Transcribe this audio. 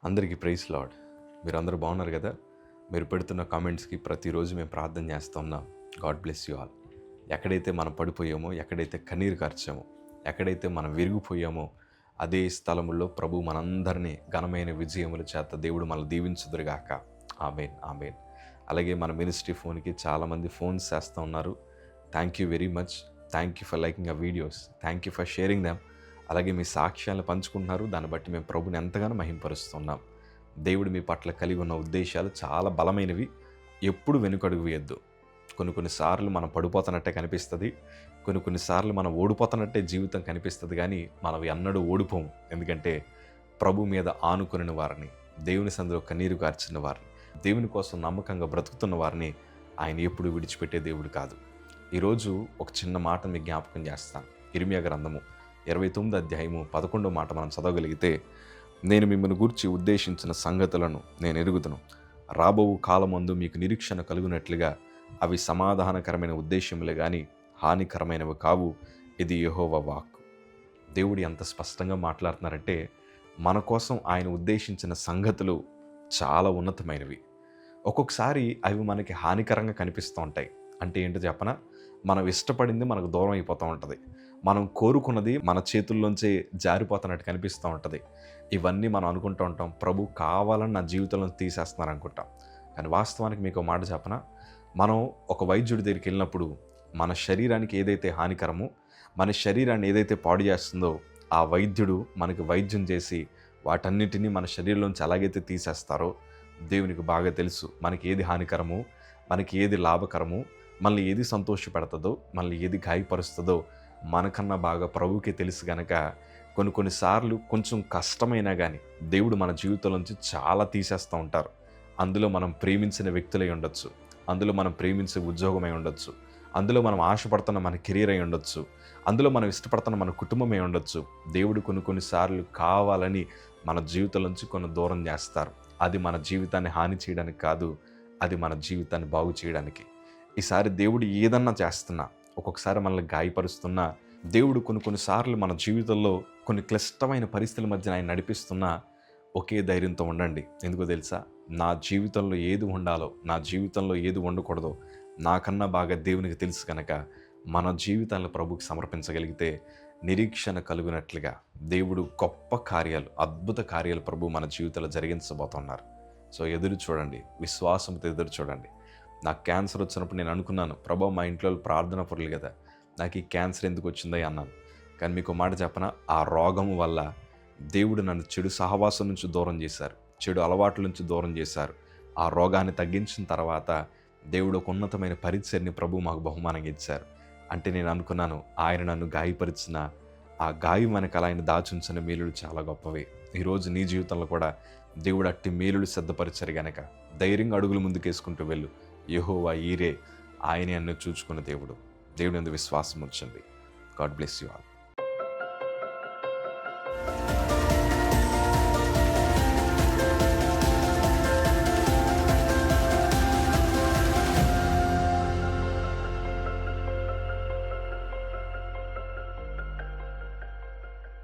అందరికీ praise lord. మీరందరూ బాగున్నారు కదా? మీరు పెడుతున్న కామెంట్స్కి ప్రతిరోజు మేము ప్రార్థన చేస్తూ ఉన్నాం. God bless you all. ఎక్కడైతే మనం పడిపోయామో, ఎక్కడైతే కన్నీరు కార్చామో, ఎక్కడైతే మనం విరిగిపోయామో అదే స్థలములో ప్రభు మనందరినీ ఘనమైన విజయముల చేత దేవుడు మనల్ని దీవించుదురుగాక. ఆమేన్, ఆమేన్. అలాగే మన మినిస్ట్రీ ఫోన్కి చాలామంది ఫోన్స్ చేస్తూ ఉన్నారు. Thank you very much. Thank you for liking our videos. Thank you for sharing them. అలాగే మీ సాక్ష్యాలను పంచుకుంటున్నారు. దాన్ని బట్టి మేము ప్రభుని ఎంతగానో మహింపరుస్తున్నాం. దేవుడు మీ పట్ల కలిగి ఉన్న ఉద్దేశాలు చాలా బలమైనవి. ఎప్పుడు వెనుకడుగు వేయద్దు. కొన్నిసార్లు మనం పడిపోతున్నట్టే కనిపిస్తుంది, కొన్నిసార్లు మనం ఓడిపోతున్నట్టే జీవితం కనిపిస్తుంది. కానీ మనం ఎన్నడూ ఓడిపోము. ఎందుకంటే ప్రభు మీద ఆనుకుని వారిని, దేవుని సందులో కన్నీరు కార్చిన వారిని, దేవుని కోసం నమ్మకంగా బ్రతుకుతున్న వారిని ఆయన ఎప్పుడు విడిచిపెట్టే దేవుడు కాదు. ఈరోజు ఒక చిన్న మాట మీకు జ్ఞాపకం చేస్తాను. ఇర్మియా గ్రంథము 29వ అధ్యాయము 11వ మాట మనం చదవగలిగితే, నేను మిమ్మల్ని గూర్చి ఉద్దేశించిన సంగతులను నేను ఎరుగుదును. రాబో కాలమందు మీకు నిరీక్షణ కలుగునట్లుగా అవి సమాధానకరమైన ఉద్దేశములే కానీ హానికరమైనవి కావు. ఇది యెహోవా వాక్కు. దేవుడు ఎంత స్పష్టంగా మాట్లాడుతున్నారంటే, మన కోసం ఆయన ఉద్దేశించిన సంగతులు చాలా ఉన్నతమైనవి. ఒక్కొక్కసారి అవి మనకి హానికరంగా కనిపిస్తూ ఉంటాయి. అంటే ఏంటో చెప్పనా? మనం ఇష్టపడింది మనకు దూరం అయిపోతూ ఉంటుంది. మనం కోరుకున్నది మన చేతుల్లోంచి జారిపోతున్నట్టు కనిపిస్తూ ఉంటుంది. ఇవన్నీ మనం అనుకుంటూ ఉంటాం, ప్రభు కావాలని నా జీవితంలో తీసేస్తున్నారు అనుకుంటాం. కానీ వాస్తవానికి మీకు మాట చెప్పనా? మనం ఒక వైద్యుడి దగ్గరికి వెళ్ళినప్పుడు మన శరీరానికి ఏదైతే హానికరమో, మన శరీరాన్ని ఏదైతే పాడు చేస్తుందో ఆ వైద్యుడు మనకి వైద్యం చేసి వాటన్నిటినీ మన శరీరంలోంచి ఎలాగైతే తీసేస్తారో దేవునికి బాగా తెలుసు. మనకి ఏది హానికరమో, మనకి ఏది లాభకరమో, మనల్ని ఏది సంతోషపెడుతుందో, మనల్ని ఏది గాయపరుస్తుందో మనకన్నా బాగా ప్రభువుకే తెలుసు. కనుక కొన్నిసార్లు కొంచెం కష్టమైనా కానీ దేవుడు మన జీవితంలోంచి చాలా తీసేస్తూ ఉంటారు. అందులో మనం ప్రేమించిన వ్యక్తులై ఉండొచ్చు, అందులో మనం ప్రేమించే ఉద్యోగమై ఉండొచ్చు, అందులో మనం ఆశపడుతున్న మన కెరీర్ అయి ఉండొచ్చు, అందులో మనం ఇష్టపడుతున్న మన కుటుంబమే ఉండొచ్చు. దేవుడు కొన్నిసార్లు కావాలని మన జీవితంలోంచి కొన్ని దూరం చేస్తారు. అది మన జీవితాన్ని హాని చేయడానికి కాదు, అది మన జీవితాన్ని బాగు చేయడానికి. ఈసారి దేవుడు ఏదన్నా చేస్తున్నా, ఒక్కొక్కసారి మనల్ని గాయపరుస్తున్నా, దేవుడు కొన్నిసార్లు మన జీవితంలో కొన్ని క్లిష్టమైన పరిస్థితుల మధ్య ఆయన నడిపిస్తున్నా ఒకే ధైర్యంతో ఉండండి. ఎందుకో తెలుసా? నా జీవితంలో ఏది ఉండాలో, నా జీవితంలో ఏది ఉండకూడదో నాకన్నా బాగా దేవునికి తెలుసు. కనుక మన జీవితాలను ప్రభుకి సమర్పించగలిగితే నిరీక్షణ కలుగునట్లుగా దేవుడు గొప్ప కార్యాలు, అద్భుత కార్యాలు ప్రభు మన జీవితంలో జరిగించబోతున్నారు. సో ఎదురు చూడండి, విశ్వాసంతో ఎదురు చూడండి. నాకు క్యాన్సర్ వచ్చినప్పుడు నేను అనుకున్నాను, ప్రభు మా ఇంట్లో ప్రార్థన పరులు కదా, నాకు ఈ క్యాన్సర్ ఎందుకు వచ్చిందో అన్నాను. కానీ మీకు మాట చెప్పనా? ఆ రోగం వల్ల దేవుడు నన్ను చెడు సహవాసం నుంచి దూరం చేశారు, చెడు అలవాట్ల నుంచి దూరం చేశారు. ఆ రోగాన్ని తగ్గించిన తర్వాత దేవుడు ఒక ఉన్నతమైన పరిచర్ని ప్రభు మాకు బహుమానంగా ఇచ్చారు. అంటే నేను అనుకున్నాను, ఆయన నన్ను గాయపరిచిన ఆ గాయం వెనకాల ఆయన దాచుంచిన మేలులు చాలా గొప్పవే. ఈరోజు నీ జీవితంలో కూడా దేవుడు అట్టి మేలులు సిద్ధపరిచారు. గనక ధైర్యంగా అడుగులు ముందుకేసుకుంటూ వెళ్ళు. యెహోవా ఈరే, ఆయనే అన్ను చూచుకున్న దేవుడు. దేవుని యందు విశ్వాసం ఉంచండి. God bless you all.